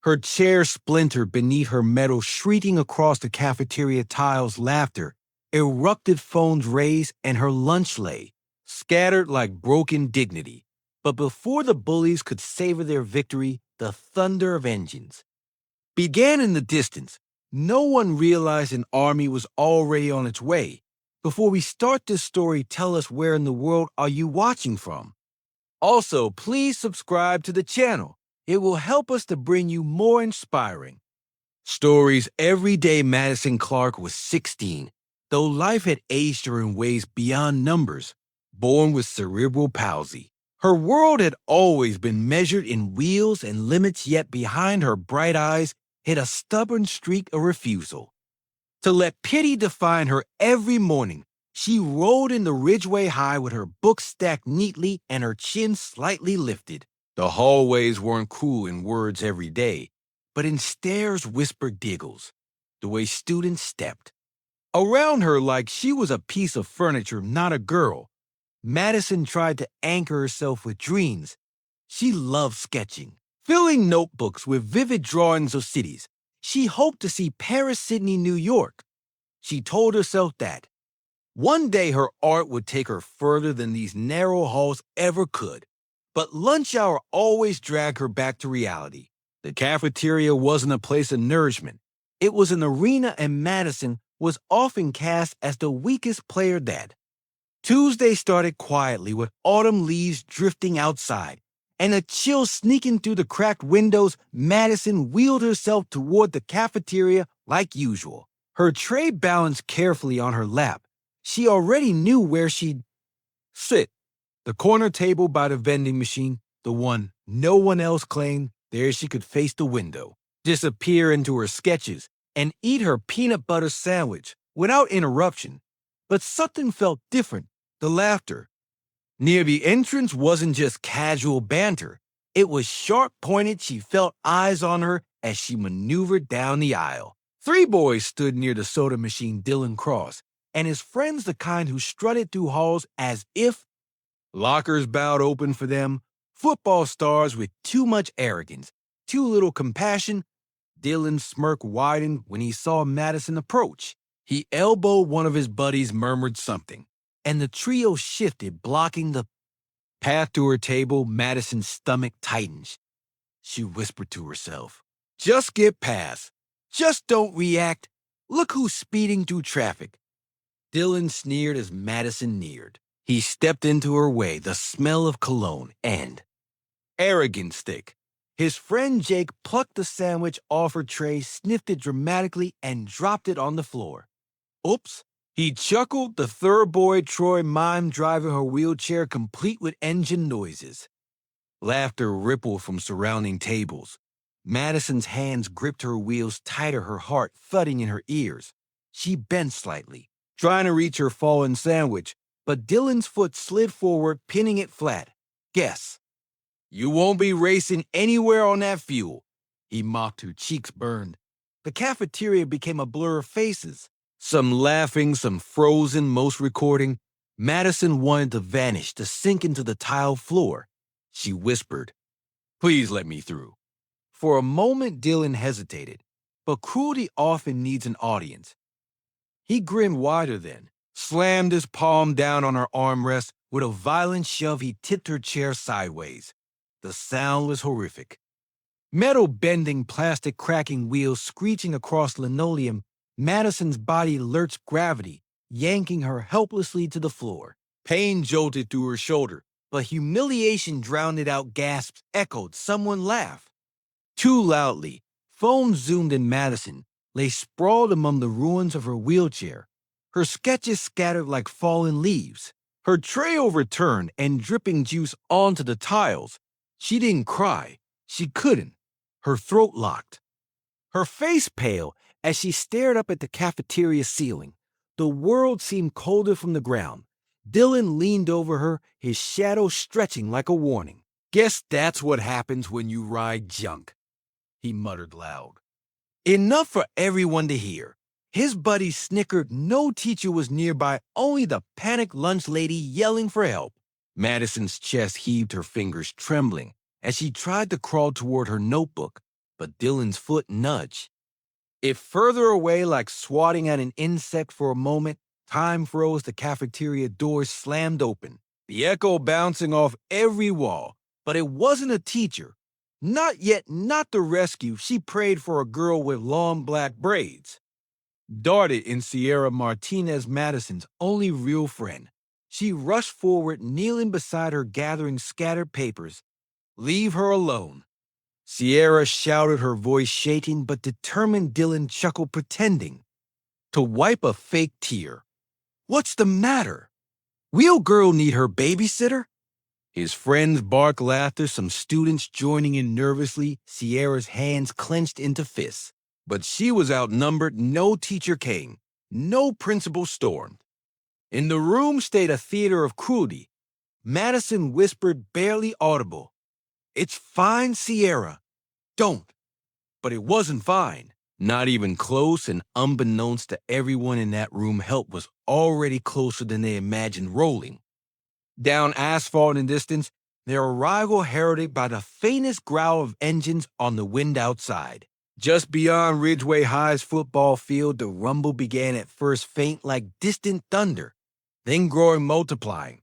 Her chair splintered beneath her metal, shrieking across the cafeteria tiles. Laughter erupted, phones raised, and her lunch lay, scattered like broken dignity. But before the bullies could savor their victory, the thunder of engines began in the distance. No one realized an army was already on its way. Before we start this story, tell us, where in the world are you watching from? Also, please subscribe to the channel. It will help us to bring you more inspiring stories every day. Madison Clarke was 16, though life had aged her in ways beyond numbers. Born with cerebral palsy, her world had always been measured in wheels and limits, yet behind her bright eyes hid a stubborn streak of refusal to let pity define her. Every morning, she rode into Ridgeway High with her books stacked neatly and her chin slightly lifted. The hallways weren't cruel in words every day, but in stares, whispered giggles, the way students stepped around her like she was a piece of furniture, not a girl. Madison tried to anchor herself with dreams. She loved sketching, filling notebooks with vivid drawings of cities. She hoped to see Paris, Sydney, New York. She told herself that one day her art would take her further than these narrow halls ever could. But lunch hour always dragged her back to reality. The cafeteria wasn't a place of nourishment. It was an arena, and Madison was often cast as the weakest player that. Tuesday started quietly, with autumn leaves drifting outside and a chill sneaking through the cracked windows. Madison wheeled herself toward the cafeteria like usual, her tray balanced carefully on her lap. She already knew where she'd sit. The corner table by the vending machine, the one no one else claimed. There she could face the window, disappear into her sketches, and eat her peanut butter sandwich without interruption. But something felt different. The laughter near the entrance wasn't just casual banter. It was sharp-pointed. She felt eyes on her as she maneuvered down the aisle. 3 boys stood near the soda machine. Dylan Cross and his friends, the kind who strutted through halls as if lockers bowed open for them. Football stars with too much arrogance, too little compassion. Dylan's smirk widened when he saw Madison approach. He elbowed one of his buddies, murmured something, and the trio shifted, blocking the path to her table. Madison's stomach tightened. She whispered to herself, "Just get past. Just don't react. Look who's speeding through traffic." Dylan sneered as Madison neared. He stepped into her way, the smell of cologne and arrogance thick. His friend Jake plucked the sandwich off her tray, sniffed it dramatically, and dropped it on the floor. "Oops." He chuckled. The third boy, Troy, mimed driving her wheelchair, complete with engine noises. Laughter rippled from surrounding tables. Madison's hands gripped her wheels tighter, her heart thudding in her ears. She bent slightly, trying to reach her fallen sandwich, but Dylan's foot slid forward, pinning it flat. "Guess. You won't be racing anywhere on that fuel," he mocked. Her cheeks burned. The cafeteria became a blur of faces, some laughing, some frozen, most recording. Madison wanted to vanish, to sink into the tile floor. She whispered, "Please let me through." For a moment, Dylan hesitated, but cruelty often needs an audience. He grinned wider then, slammed his palm down on her armrest. With a violent shove, he tipped her chair sideways. The sound was horrific. Metal bending, plastic cracking, wheels screeching across linoleum. Madison's body lurched, gravity yanking her helplessly to the floor. Pain jolted through her shoulder, but humiliation drowned it out. Gasps echoed. Someone laughed. Too loudly. Phone zoomed in. Madison lay sprawled among the ruins of her wheelchair, her sketches scattered like fallen leaves, her tray overturned and dripping juice onto the tiles. She didn't cry. She couldn't. Her throat locked, her face pale as she stared up at the cafeteria ceiling. The world seemed colder from the ground. Dylan leaned over her, his shadow stretching like a warning. "Guess that's what happens when you ride junk," he muttered loud. Enough for everyone to hear. His buddies snickered. No teacher was nearby, only the panicked lunch lady yelling for help. Madison's chest heaved, her fingers trembling as she tried to crawl toward her notebook. but Dylan's foot nudged. It further away like swatting at an insect for a moment. Time froze, the cafeteria doors slammed open, the echo bouncing off every wall. But it wasn't a teacher. Not yet, not the rescue. She prayed for a girl with long black braids. Darted in Sierra Martinez Madison's only real friend. She rushed forward, kneeling beside her, gathering scattered papers. Leave her alone. Sierra shouted, her voice shaking, but determined. Dylan chuckled, pretending to wipe a fake tear. What's the matter? Real girl need her babysitter? His friends barked laughter, some students joining in nervously, Sierra's hands clenched into fists. But she was outnumbered. No teacher came. No principal stormed. In the room stayed a theater of cruelty. Madison whispered, barely audible, "It's fine, Sierra. Don't." But it wasn't fine. Not even close, and unbeknownst to everyone in that room, help was already closer than they imagined rolling. Down asphalt in distance, their arrival heralded by the faintest growl of engines on the wind outside. Just beyond Ridgeway High's football field, the rumble began, at first faint like distant thunder, then growing, multiplying.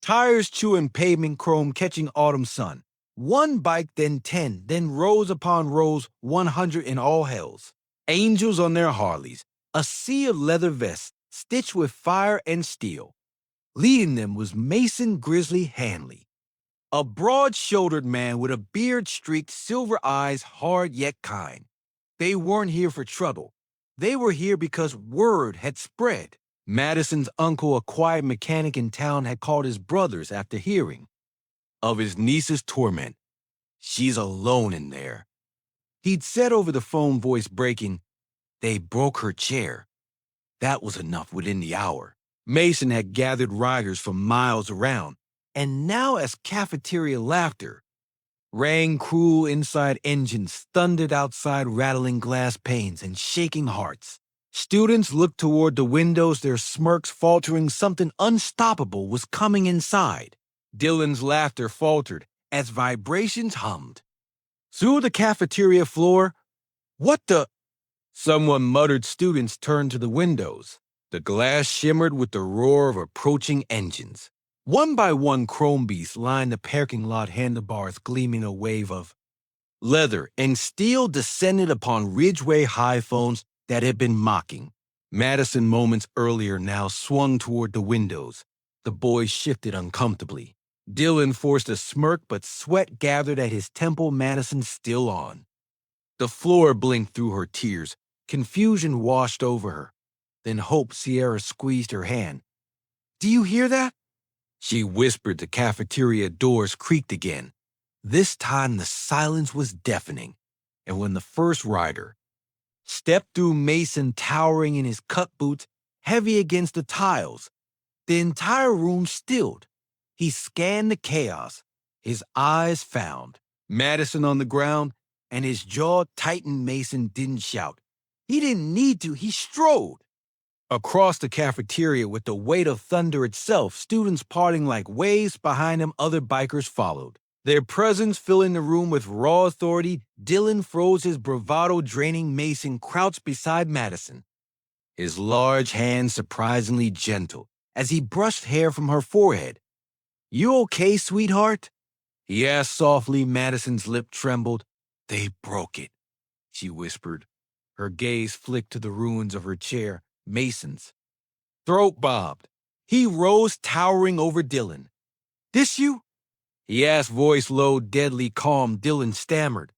Tires chewing pavement chrome, catching autumn sun. One bike, then 10, then rows upon rows, 100 in all hells. Angels on their Harleys, a sea of leather vests, stitched with fire and steel. Leading them was Mason Grizzly Hanley, a broad-shouldered man with a beard-streaked, silver eyes, hard yet kind. They weren't here for trouble. They were here because word had spread. Madison's uncle, a quiet mechanic in town, had called his brothers after hearing of his niece's torment. She's alone in there. He'd said over the phone, voice breaking, they broke her chair. That was enough within the hour. Mason had gathered riders from miles around, and now as cafeteria laughter rang, cruel inside engines thundered outside, rattling glass panes and shaking hearts. Students looked toward the windows, their smirks faltering. Something unstoppable was coming inside. Dylan's laughter faltered as vibrations hummed. Through the cafeteria floor, "What the?" someone muttered. Students turned to the windows. The glass shimmered with the roar of approaching engines. One by one, chrome beasts lined the parking lot, handlebars gleaming. A wave of leather and steel descended upon Ridgeway High phones that had been mocking. Madison, moments earlier, now swung toward the windows. The boy shifted uncomfortably. Dylan forced a smirk, but sweat gathered at his temple. Madison still on. The floor blinked through her tears. Confusion washed over her. Then hope. Sierra squeezed her hand. "Do you hear that?" she whispered. The cafeteria doors creaked again. This time the silence was deafening, and when the first rider stepped through, Mason towering in his cut boots, heavy against the tiles, the entire room stilled. He scanned the chaos, his eyes found Madison on the ground, and his jaw tightened. Mason didn't shout. He didn't need to. He strode across the cafeteria with the weight of thunder itself, students parting like waves behind him. Other bikers followed, their presence filling the room with raw authority. Dylan froze, his bravado draining. Mason crouched beside Madison, his large hands surprisingly gentle as he brushed hair from her forehead. "You okay, sweetheart?" he asked softly. Madison's lip trembled. "They broke it," she whispered. Her gaze flicked to the ruins of her chair. Mason's throat bobbed. He rose, towering over Dylan. "This you?" he asked, voice low, deadly calm. Dylan stammered.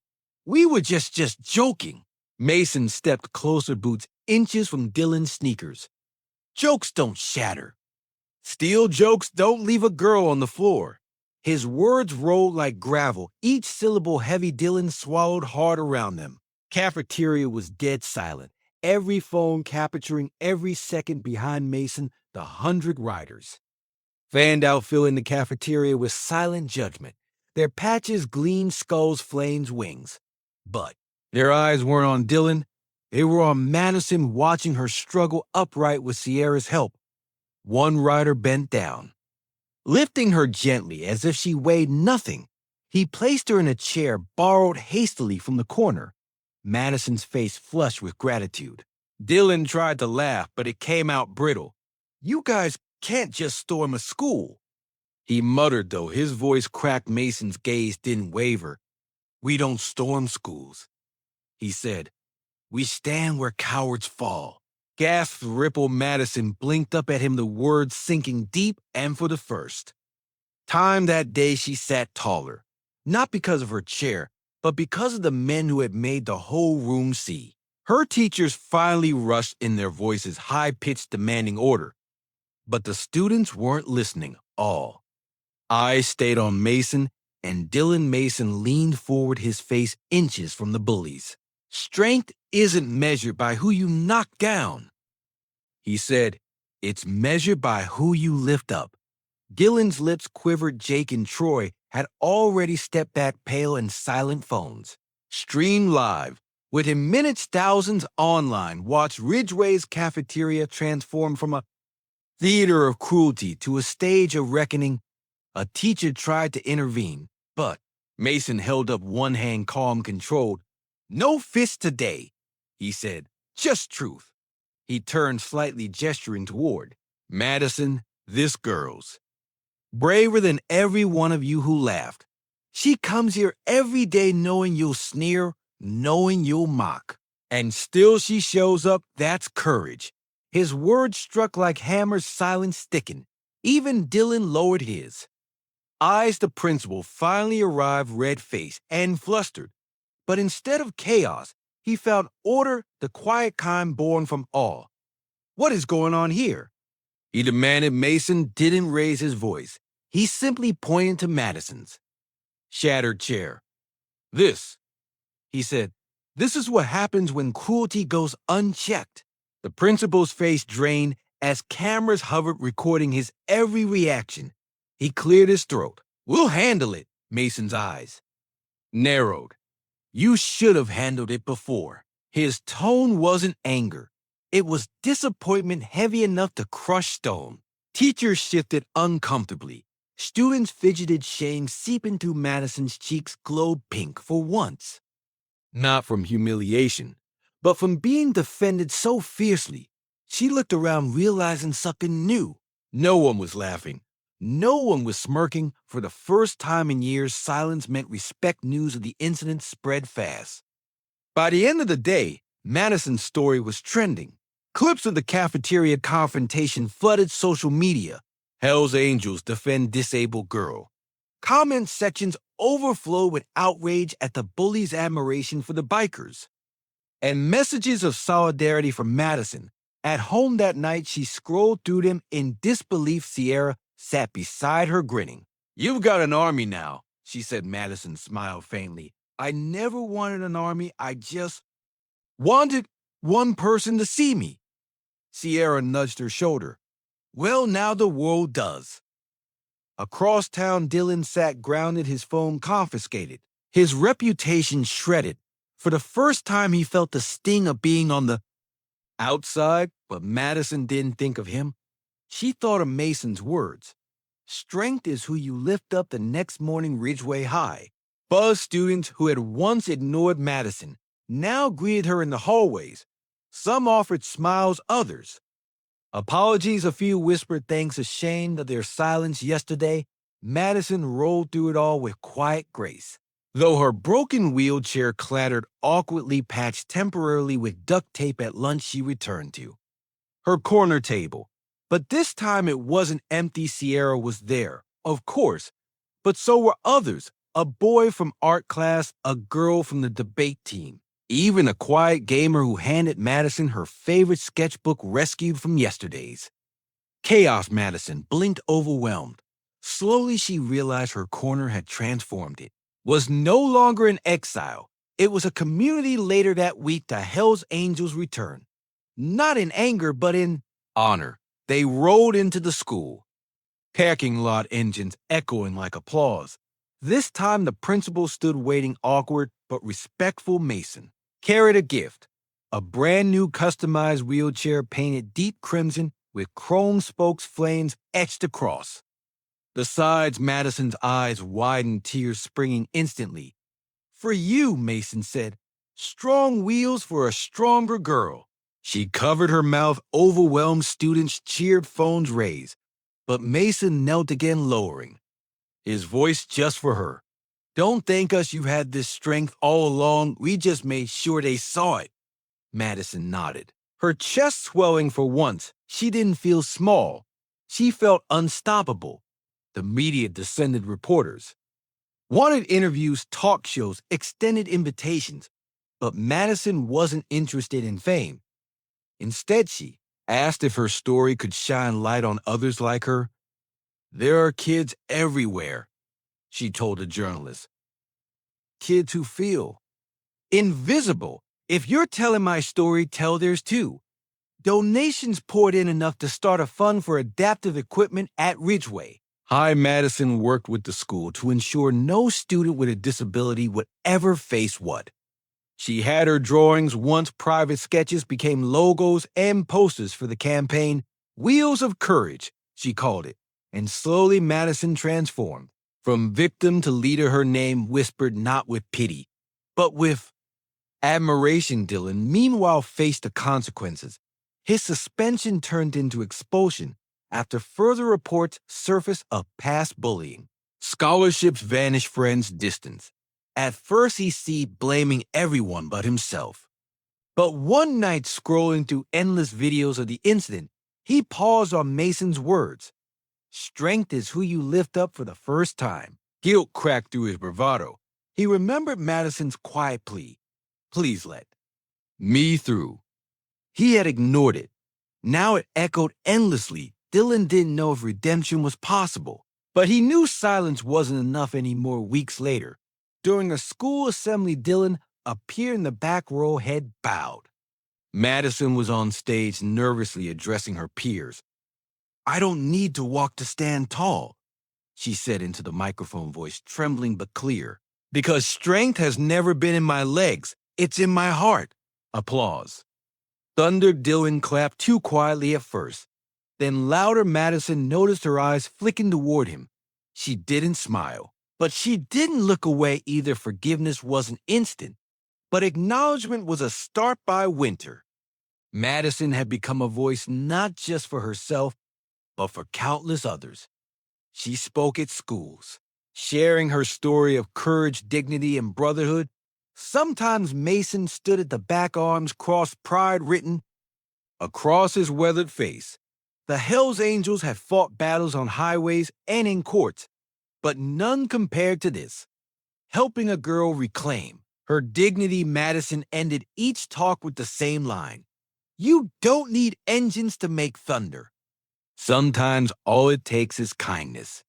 "We were just joking." Mason stepped closer, boots inches from Dylan's sneakers. "Jokes don't shatter. Steel jokes don't leave a girl on the floor." His words rolled like gravel, each syllable heavy. Dylan swallowed hard around them. Cafeteria was dead silent, every phone capturing every second. Behind Mason, the 100 riders fanned out, filling the cafeteria with silent judgment. Their patches gleamed, skulls, flames, wings. But their eyes weren't on Dylan. They were on Madison, watching her struggle upright with Sierra's help. One rider bent down, lifting her gently as if she weighed nothing. He placed her in a chair borrowed hastily from the corner, Madison's face flushed with gratitude. Dylan tried to laugh, but it came out brittle. "You guys can't just storm a school." He muttered, though his voice cracked. Mason's gaze didn't waver. "We don't storm schools," he said. "We stand where cowards fall." Gasps rippled. Madison blinked up at him, the words sinking deep, and for the first time that day she sat taller, not because of her chair, but because of the men who had made the whole room see. Her teachers finally rushed in, their voices high-pitched, demanding order. But the students weren't listening all. Eyes stayed on Mason, and Dylan Mason leaned forward, his face inches from the bullies. "Strength isn't measured by who you knock down," he said. "It's measured by who you lift up." Dylan's lips quivered. Jake and Troy had already stepped back, pale and silent. Phones streamed live. Within minutes, thousands online watched Ridgeway's Cafeteria transform from a theater of cruelty to a stage of reckoning. A teacher tried to intervene, but Mason held up one hand, calm, controlled. "No fists today," he said. "Just truth." He turned slightly, gesturing toward Madison. "This girl's braver than every one of you who laughed. She comes here every day knowing you'll sneer, knowing you'll mock. And still she shows up. That's courage." His words struck like hammers, silence sticking. Even Dylan lowered his eyes. The principal finally arrived, red-faced and flustered. But instead of chaos, he found order, the quiet kind born from awe. "What is going on here?" he demanded. Mason didn't raise his voice. He simply pointed to Madison's shattered chair. "This," he said, "this is what happens when cruelty goes unchecked." The principal's face drained as cameras hovered, recording his every reaction. He cleared his throat. "We'll handle it." Mason's eyes narrowed. "You should have handled it before." His tone wasn't anger. It was disappointment, heavy enough to crush stone. Teachers shifted uncomfortably. Students fidgeted, shame seeping through. Madison's cheeks glowed pink for once. Not from humiliation, but from being defended so fiercely. She looked around, realizing something new. No one was laughing. No one was smirking. For the first time in years, silence meant respect. News of the incident spread fast. By the end of the day, Madison's story was trending. Clips of the cafeteria confrontation flooded social media. Hell's Angels defend disabled girl. Comment sections overflowed with outrage at the bullies' admiration for the bikers, and messages of solidarity from Madison. At home that night, she scrolled through them in disbelief. Sierra sat beside her, grinning. "You've got an army now," she said. Madison smiled faintly. "I never wanted an army. I just wanted one person to see me." Sierra nudged her shoulder. "Well, now the world does." Across town, Dylan sat grounded, his phone confiscated, his reputation shredded. For the first time, he felt the sting of being on the outside, but Madison didn't think of him. She thought of Mason's words. "Strength is who you lift up." The next morning, Ridgeway High buzzed. Students who had once ignored Madison now greeted her in the hallways. Some offered smiles, others apologies. A few whispered thanks. Ashamed of their silence yesterday, Madison rolled through it all with quiet grace. Though her broken wheelchair clattered awkwardly, patched temporarily with duct tape. At lunch, she returned to her corner table. But this time it wasn't empty. Sierra was there, of course, but so were others. A boy from art class, a girl from the debate team, even a quiet gamer who handed Madison her favorite sketchbook rescued from yesterday's chaos. Madison blinked, overwhelmed. Slowly she realized her corner had transformed. It was no longer an exile. It was a community. Later that week, the Hell's Angels returned. Not in anger, but in honor. They rolled into the school, parking lot engines echoing like applause. This time the principal stood waiting, awkward but respectful. Mason carried a gift, a brand new customized wheelchair painted deep crimson with chrome spokes, flames etched across. Besides, Madison's eyes widened, tears springing instantly. For you, Mason said. Strong wheels for a stronger girl. She covered her mouth, overwhelmed students cheered, phones raised. But Mason knelt again, lowering his voice just for her. Don't thank us, you had this strength all along. We just made sure they saw it. Madison nodded. Her chest swelling for once. She didn't feel small. She felt unstoppable. The media descended reporters. Wanted interviews, talk shows, extended invitations. But Madison wasn't interested in fame. Instead, she asked if her story could shine light on others like her. There are kids everywhere, she told a journalist. Kids who feel invisible. If you're telling my story, tell theirs too. Donations poured in enough to start a fund for adaptive equipment at Ridgeway High. Madison worked with the school to ensure no student with a disability would ever face what. She had her drawings, once private sketches, became logos and posters for the campaign Wheels of Courage, she called it. And slowly Madison transformed. From victim to leader, her name whispered not with pity, but with admiration. Dylan, meanwhile, faced the consequences. His suspension turned into expulsion after further reports surfaced of past bullying. Scholarships vanished, friends distance. At first, he seemed blaming everyone but himself. But one night, scrolling through endless videos of the incident, he paused on Mason's words. Strength is who you lift up for the first time. Guilt cracked through his bravado. He remembered Madison's quiet plea. Please let me through. He had ignored it. Now it echoed endlessly. Dylan didn't know if redemption was possible, but he knew silence wasn't enough anymore. Weeks later, during a school assembly, Dylan appeared in the back row, head bowed. Madison was on stage, nervously addressing her peers. I don't need to walk to stand tall, she said into the microphone, voice trembling but clear. Because strength has never been in my legs, it's in my heart. Applause. Thunder. Dylan clapped too quietly at first. Then louder. Madison noticed her eyes flicking toward him. She didn't smile, but she didn't look away either. Forgiveness wasn't instant, but acknowledgement was a start. By winter, Madison had become a voice not just for herself, but for countless others. She spoke at schools, sharing her story of courage, dignity, and brotherhood. Sometimes Mason stood at the back, arms crossed, pride written across his weathered face. The Hells Angels had fought battles on highways and in courts, but none compared to this. Helping a girl reclaim her dignity, Madison ended each talk with the same line. You don't need engines to make thunder. Sometimes all it takes is kindness.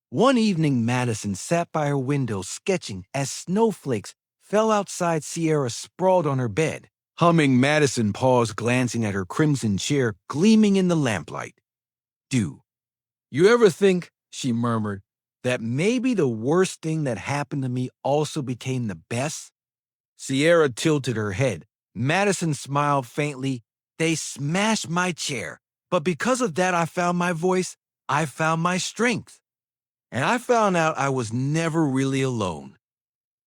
One evening, Madison sat by her window sketching as snowflakes fell outside. Sierra sprawled on her bed, humming. Madison paused, glancing at her crimson chair gleaming in the lamplight. Do you ever think, she murmured, that maybe the worst thing that happened to me also became the best? Sierra tilted her head. Madison smiled faintly. They smashed my chair, but because of that I found my voice, I found my strength. And I found out I was never really alone.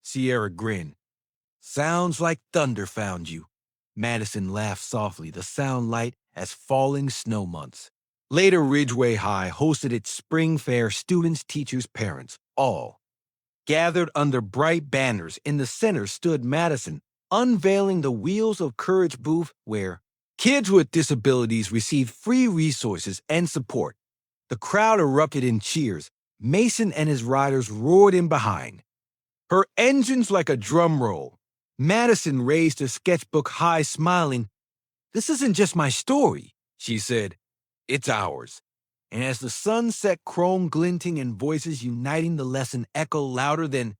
Sierra grinned. Sounds like thunder found you. Madison laughed softly, the sound light as falling snow months. Later, Ridgeway High hosted its spring fair. Students, teachers, parents, all gathered under bright banners. In the center stood Madison, unveiling the Wheels of Courage booth where kids with disabilities received free resources and support. The crowd erupted in cheers. Mason and his riders roared in behind. Her engines like a drum roll. Madison raised her sketchbook high, smiling. This isn't just my story, she said. It's ours. And as the sun set, chrome glinting and voices uniting, the lesson echoed louder than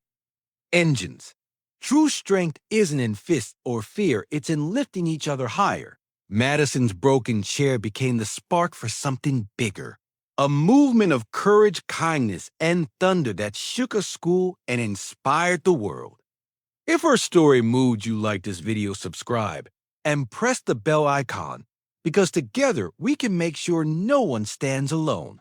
engines. True strength isn't in fists or fear, it's in lifting each other higher. Madison's broken chair became the spark for something bigger. A movement of courage, kindness, and thunder that shook a school and inspired the world. If her story moved you, like this video, subscribe, and press the bell icon, because together we can make sure no one stands alone.